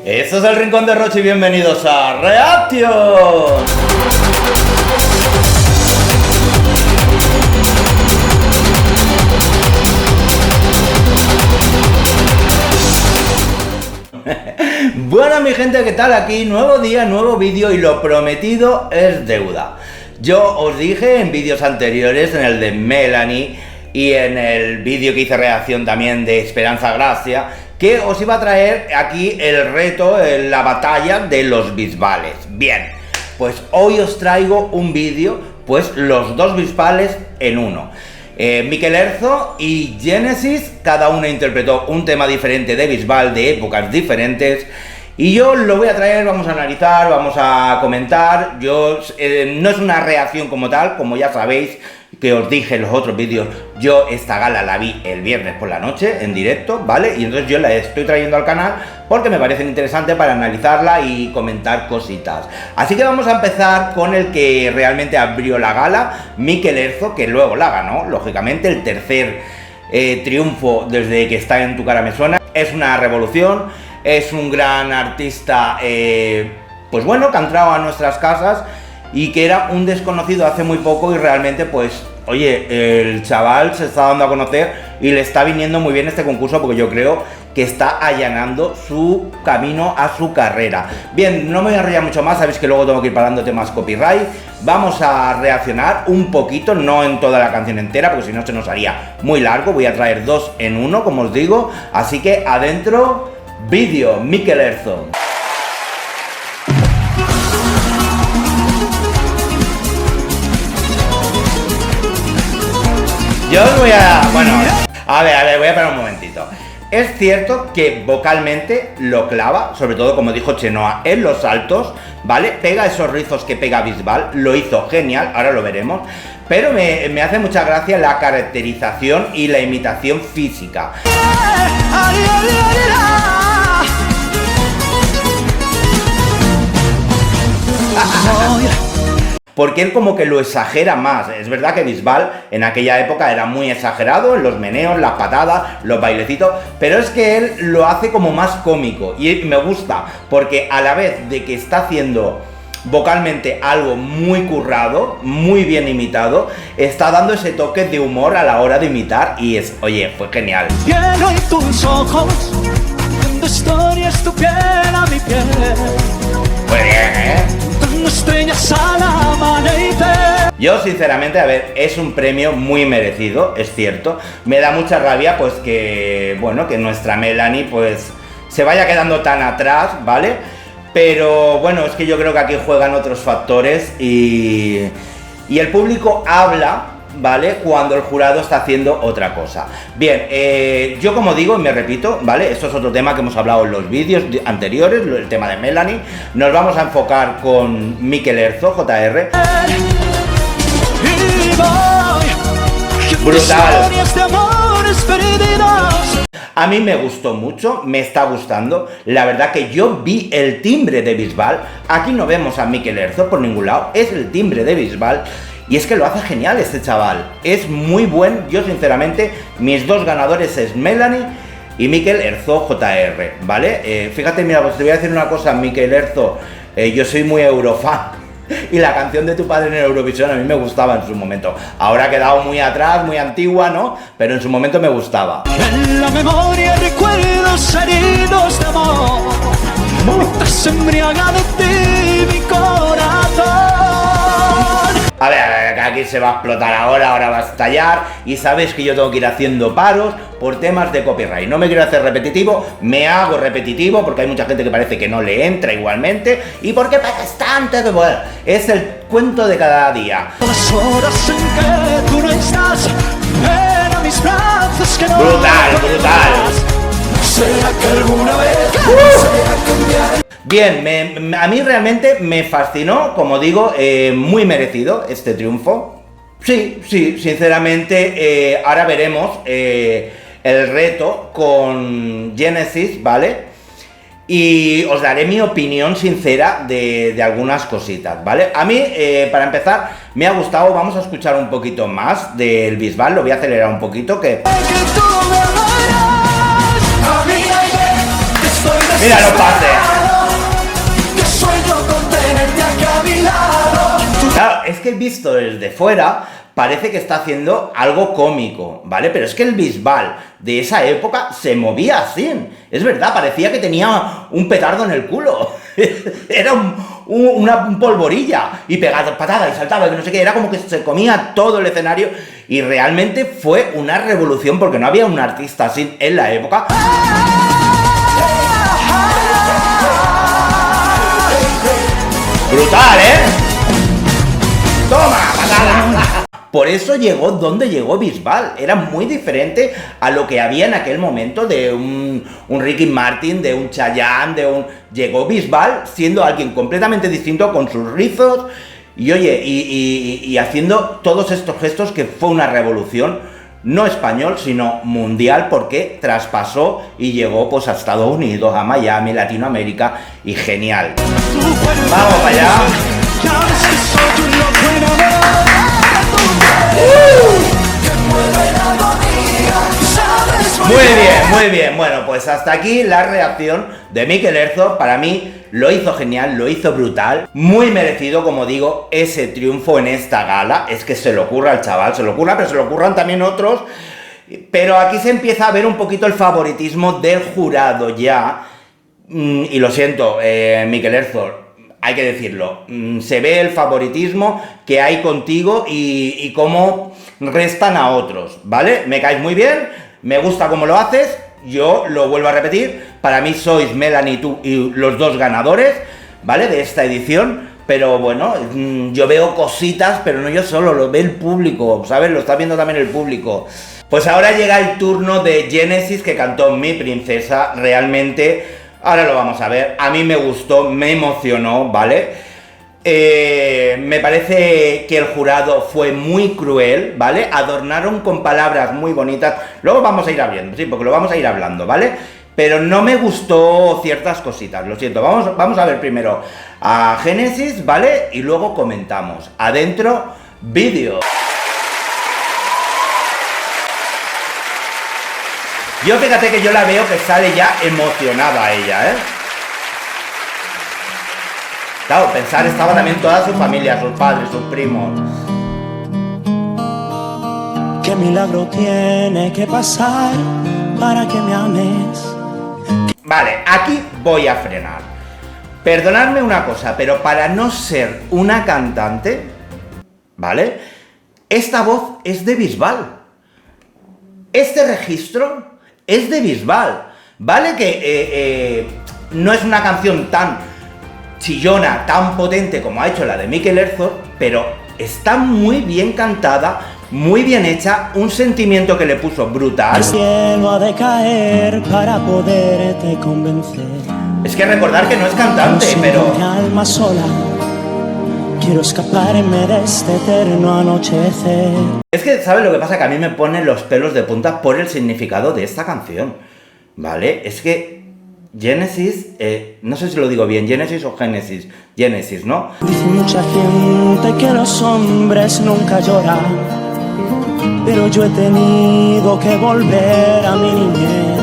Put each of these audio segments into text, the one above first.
Esto es el Rincón de Roche y bienvenidos a Reaction. Bueno, mi gente, ¿qué tal? Aquí nuevo día, nuevo vídeo y lo prometido es deuda. Yo os dije en vídeos anteriores, en el de Melanie y en el vídeo que hice reacción también de Esperanza Gracia, que os iba a traer aquí el reto, la batalla de los bisbales. Bien, pues hoy os traigo un vídeo, pues los dos bisbales en uno. Mikel Erzo y Genesis, cada uno interpretó un tema diferente de bisbal de épocas diferentes. Y yo lo voy a traer, vamos a analizar, vamos a comentar. No es una reacción como tal, como ya sabéis, que os dije en los otros vídeos. Yo esta gala la vi el viernes por la noche, en directo, ¿vale? Y entonces yo la estoy trayendo al canal porque me parecen interesantes para analizarla y comentar cositas. Así que vamos a empezar con el que realmente abrió la gala, Mikel Erzo, que luego la ganó, lógicamente, el tercer triunfo desde que está en Tu cara me suena. Es una revolución. Es un gran artista, pues bueno, que ha entrado a nuestras casas y que era un desconocido hace muy poco y realmente, pues, oye, el chaval se está dando a conocer y le está viniendo muy bien este concurso porque yo creo que está allanando su camino a su carrera. Bien, no me voy a enrollar mucho más, sabéis que luego tengo que ir parando temas copyright. Vamos a reaccionar un poquito, no en toda la canción entera, porque si no se nos haría muy largo. Voy a traer dos en uno, como os digo, así que adentro... Vídeo, Mikel Erzo. Yo os voy a... Bueno, a ver, voy a parar un momentito. Es cierto que vocalmente lo clava, sobre todo como dijo Chenoa, en los saltos, ¿vale? Pega esos rizos que pega Bisbal, lo hizo genial, ahora lo veremos. Pero me hace mucha gracia la caracterización y la imitación física. Porque él como que lo exagera más. Es verdad que Bisbal en aquella época era muy exagerado en los meneos, las patadas, los bailecitos, pero es que él lo hace como más cómico y me gusta porque a la vez de que está haciendo vocalmente algo muy currado, muy bien imitado, está dando ese toque de humor a la hora de imitar y es, oye, fue genial. Quiero en tus ojos, cuando historias tu piel a mi piel. Muy bien, Estrellas al amanecer. Yo sinceramente, a ver, es un premio muy merecido, es cierto. Me da mucha rabia pues que, bueno, que nuestra Melanie pues se vaya quedando tan atrás, ¿vale? Pero bueno, es que yo creo que aquí juegan otros factores y el público habla, ¿vale? Cuando el jurado está haciendo otra cosa. Bien, yo como digo y me repito, ¿vale? Esto es otro tema que hemos hablado en los vídeos anteriores, el tema de Melanie. Nos vamos a enfocar con Mikel Erzo, JR. Brutal. A mí me gustó mucho, me está gustando. La verdad que yo vi el timbre de Bisbal. Aquí no vemos a Mikel Erzo por ningún lado, es el timbre de Bisbal. Y es que lo hace genial este chaval, es muy buen. Yo sinceramente, mis dos ganadores es Melanie y Mikel Erzo JR, ¿vale? Fíjate, mira, pues te voy a decir una cosa, Mikel Erzo, yo soy muy eurofan y la canción de Tu padre en Eurovisión a mí me gustaba en su momento. Ahora ha quedado muy atrás, muy antigua, ¿no? Pero en su momento me gustaba. En la memoria recuerdos heridos de amor, mientras se embriaga de ti mi corazón. A ver, aquí se va a explotar ahora va a estallar y sabes que yo tengo que ir haciendo paros por temas de copyright. No me quiero hacer repetitivo, me hago repetitivo porque hay mucha gente que parece que no le entra igualmente. ¿Y por qué pagas tanto? Bueno, es el cuento de cada día. Las horas en que tú no estás, ven a mis brazos que no. Brutal. ¿Será que alguna vez será cambiar? Bien, a mí realmente me fascinó, como digo, muy merecido este triunfo. Sí, sinceramente, ahora veremos el reto con Genesis, ¿vale? Y os daré mi opinión sincera de algunas cositas, ¿vale? A mí, para empezar, me ha gustado. Vamos a escuchar un poquito más del Bisbal, lo voy a acelerar un poquito, que... Mira los pases. Que sueño con tenerte aquí a mi lado. Claro, es que visto desde fuera parece que está haciendo algo cómico, ¿vale? Pero es que el Bisbal de esa época se movía así. Es verdad, parecía que tenía un petardo en el culo. Era un polvorilla. Y pegaba patada y saltaba, que no sé qué. Era como que se comía todo el escenario. Y realmente fue una revolución porque no había un artista así en la época. ¡Brutal, eh! ¡Toma, patada! Por eso llegó donde llegó Bisbal. Era muy diferente a lo que había en aquel momento de un Ricky Martin, de un Chayanne, Llegó Bisbal siendo alguien completamente distinto, con sus rizos y, oye, y haciendo todos estos gestos que fue una revolución, no español, sino mundial, porque traspasó y llegó pues a Estados Unidos, a Miami, Latinoamérica, y genial. ¡Vamos para allá! Muy bien, bueno, pues hasta aquí la reacción de Mikel Erzur. Para mí lo hizo genial, lo hizo brutal, muy merecido, como digo, ese triunfo en esta gala. Es que se le ocurra al chaval, se le ocurra, pero se le ocurran también otros. Pero aquí se empieza a ver un poquito el favoritismo del jurado ya, y lo siento, Mikel Erzur, hay que decirlo, se ve el favoritismo que hay contigo y cómo restan a otros, ¿vale? Me caes muy bien, me gusta cómo lo haces, yo lo vuelvo a repetir, para mí sois Melanie y tú y los dos ganadores, ¿vale? De esta edición, pero bueno, yo veo cositas, pero no yo solo, lo ve el público, ¿sabes? Lo está viendo también el público. Pues ahora llega el turno de Genesis, que cantó Mi Princesa, realmente... Ahora lo vamos a ver, a mí me gustó, me emocionó, ¿vale? Me parece que el jurado fue muy cruel, ¿vale? Adornaron con palabras muy bonitas, luego vamos a ir hablando, sí, porque lo vamos a ir hablando, ¿vale? Pero no me gustó ciertas cositas, lo siento, vamos a ver primero a Genesis, ¿vale? Y luego comentamos. Adentro, vídeo. Yo fíjate que yo la veo que sale ya emocionada ella, ¿eh? Claro, pensar, estaba también toda su familia, sus padres, sus primos. ¿Qué milagro tiene que pasar para que me ames? Vale, aquí voy a frenar. Perdonadme una cosa, pero para no ser una cantante, ¿vale? Esta voz es de Bisbal. Este registro es de Bisbal, ¿vale? Que no es una canción tan chillona, tan potente como ha hecho la de Mikel Erzur, pero está muy bien cantada, muy bien hecha, un sentimiento que le puso brutal. El cielo ha de caer para poderte convencer. Es que recordar que no es cantante, pero... Mi alma sola, quiero escaparme de este eterno anochecer. Es que, ¿sabes lo que pasa? Que a mí me ponen los pelos de punta por el significado de esta canción, ¿vale? Es que Genesis, no sé si lo digo bien, Genesis o Génesis, Genesis, ¿no? Dice mucha gente que los hombres nunca lloran, pero yo he tenido que volver a mi niñez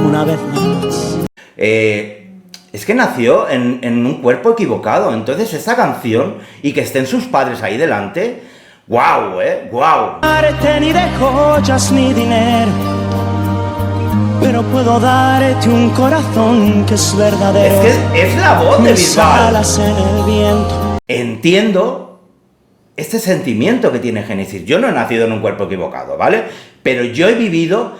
una vez más. Es que nació en un cuerpo equivocado, entonces esa canción, y que estén sus padres ahí delante... ¡Guau, guau! Ni de joyas ni dinero, pero puedo darte un corazón que es verdadero. Es que es la voz de Bisbal. Alas en el viento. Entiendo este sentimiento que tiene Genesis. Yo no he nacido en un cuerpo equivocado, ¿vale? Pero yo he vivido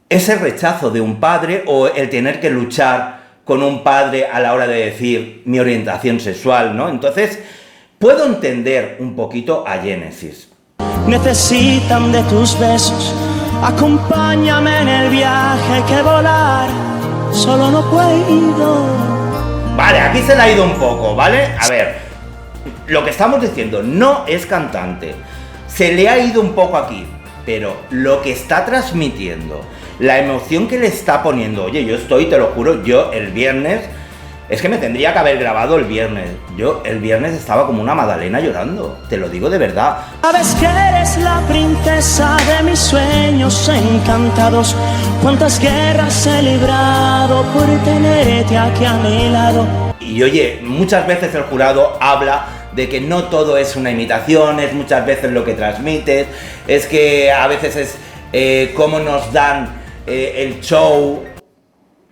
ese rechazo de un padre, o el tener que luchar con un padre a la hora de decir mi orientación sexual, ¿no? Entonces... puedo entender un poquito a Genesis. Necesitan de tus besos, acompáñame en el viaje que volar solo no puedo. Vale, aquí se le ha ido un poco, ¿vale? A ver, lo que estamos diciendo, no es cantante, se le ha ido un poco aquí, pero lo que está transmitiendo, la emoción que le está poniendo, oye, yo estoy, te lo juro, yo el viernes Es que me tendría que haber grabado el viernes. Yo el viernes estaba como una magdalena llorando, te lo digo de verdad. Sabes que eres la princesa de mis sueños encantados. Cuántas guerras he librado por tenerte aquí a mi lado. Y oye, muchas veces el jurado habla de que no todo es una imitación, es muchas veces lo que transmites, es que a veces es cómo nos dan el show.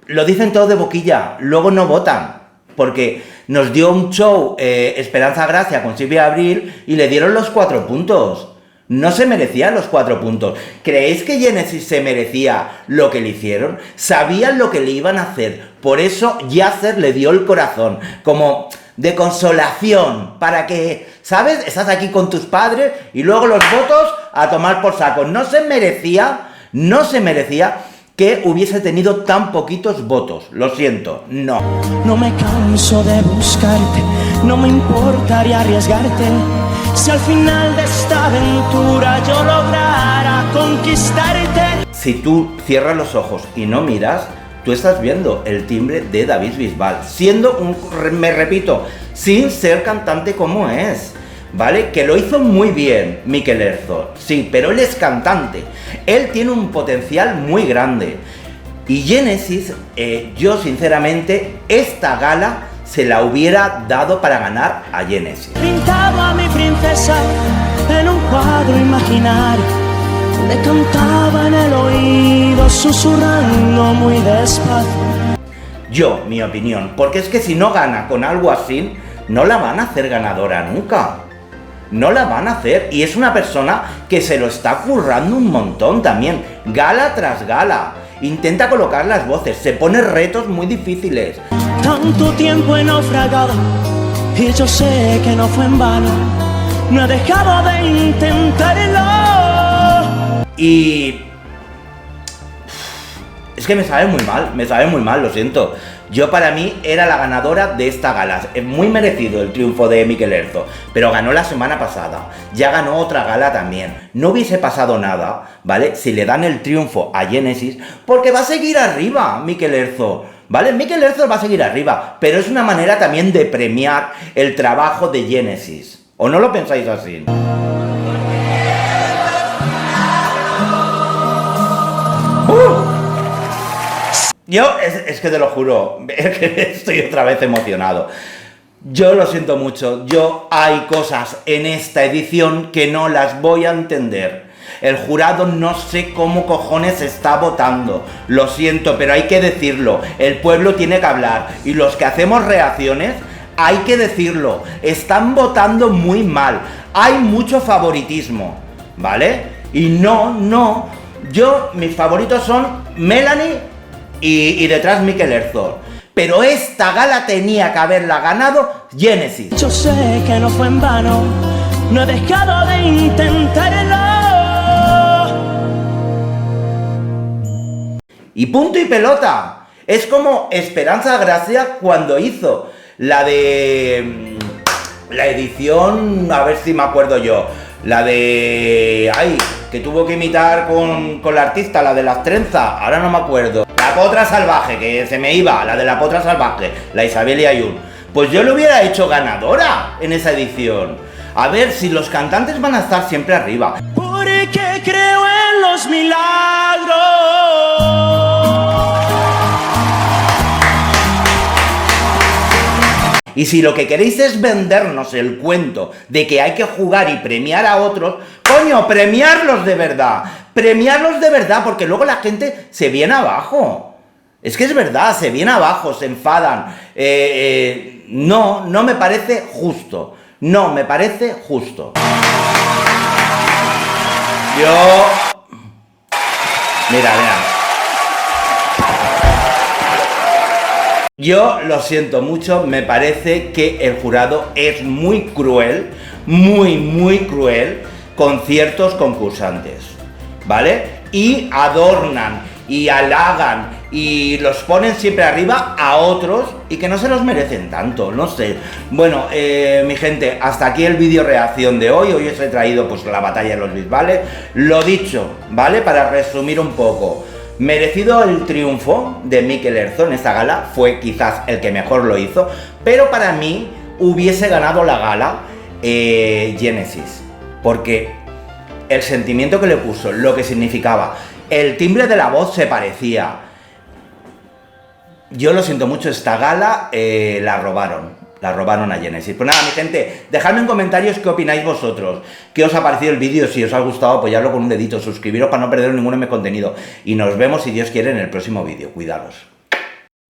Lo dicen todo de boquilla, luego no votan, porque nos dio un show Esperanza Gracia con Silvia Abril y le dieron los 4 puntos. No se merecían los 4 puntos. ¿Creéis que Genesis se merecía lo que le hicieron? Sabían lo que le iban a hacer, por eso Yasser le dio el corazón, como de consolación, para que, ¿sabes? Estás aquí con tus padres y luego los votos a tomar por saco. No se merecía que hubiese tenido tan poquitos votos, lo siento, no. No me canso de buscarte, no me importaría arriesgarte, si al final de esta aventura yo lograra conquistarte. Si tú cierras los ojos y no miras, tú estás viendo el timbre de David Bisbal, siendo me repito, sin ser cantante como es. ¿Vale? Que lo hizo muy bien Mikel Erzur, sí, pero él es cantante, él tiene un potencial muy grande. Y Genesis, yo sinceramente, esta gala se la hubiera dado para ganar a Genesis. Pintaba a mi princesa en un cuadro imaginario, le cantaba en el oído susurrando muy despacio. Yo, mi opinión, porque es que si no gana con algo así, no la van a hacer ganadora nunca. No la van a hacer, y es una persona que se lo está currando un montón también, gala tras gala, intenta colocar las voces, se pone retos muy difíciles. Tanto tiempo he naufragado y yo sé que no fue en vano, no he dejado de intentarlo. Y es que me sabe muy mal, lo siento. Yo, para mí, era la ganadora de esta gala. Es muy merecido el triunfo de Mikel Erzur, pero ganó la semana pasada. Ya ganó otra gala también. No hubiese pasado nada, ¿vale? Si le dan el triunfo a Genesis, porque va a seguir arriba Mikel Erzur, ¿vale? Mikel Erzur va a seguir arriba, pero es una manera también de premiar el trabajo de Genesis. ¿O no lo pensáis así? Yo, es que te lo juro, es que estoy otra vez emocionado. Yo lo siento mucho, hay cosas en esta edición que no las voy a entender. El jurado no sé cómo cojones está votando, lo siento, pero hay que decirlo, el pueblo tiene que hablar, y los que hacemos reacciones, hay que decirlo, están votando muy mal, hay mucho favoritismo, ¿vale? Y mis favoritos son Melanie y detrás Mikel Erzur. Pero esta gala tenía que haberla ganado Genesis. Yo sé que no fue en vano, no he dejado de intentarlo. Y punto y pelota. Es como Esperanza Gracia cuando hizo la de la edición, a ver si me acuerdo yo, la de que tuvo que imitar con la artista, la de las trenzas, ahora no me acuerdo. La Potra Salvaje, que se me iba, la de la Potra Salvaje, la Isabel Ayun. Pues yo lo hubiera hecho ganadora en esa edición. A ver si los cantantes van a estar siempre arriba. Porque creo en los milagros. Y si lo que queréis es vendernos el cuento de que hay que jugar y premiar a otros, coño, premiarlos de verdad, porque luego la gente se viene abajo. Es que es verdad, se viene abajo, se enfadan. No me parece justo. No me parece justo. Mira. Yo lo siento mucho, me parece que el jurado es muy cruel, muy cruel con ciertos concursantes, ¿vale? Y adornan y halagan y los ponen siempre arriba a otros y que no se los merecen tanto, no sé. Bueno, mi gente, hasta aquí el vídeo reacción de hoy. Hoy os he traído pues la batalla de los Bisbales. Lo dicho, ¿vale? Para resumir un poco. Merecido el triunfo de Mikel Erzo en esta gala, fue quizás el que mejor lo hizo, pero para mí hubiese ganado la gala Genesis, porque el sentimiento que le puso, lo que significaba, el timbre de la voz se parecía. Yo lo siento mucho, esta gala la robaron a Genesis. Pues nada, mi gente, dejadme en comentarios qué opináis vosotros, qué os ha parecido el vídeo, si os ha gustado apoyarlo con un dedito, suscribiros para no perder ninguno de mis contenidos y nos vemos si Dios quiere en el próximo vídeo. Cuidaros.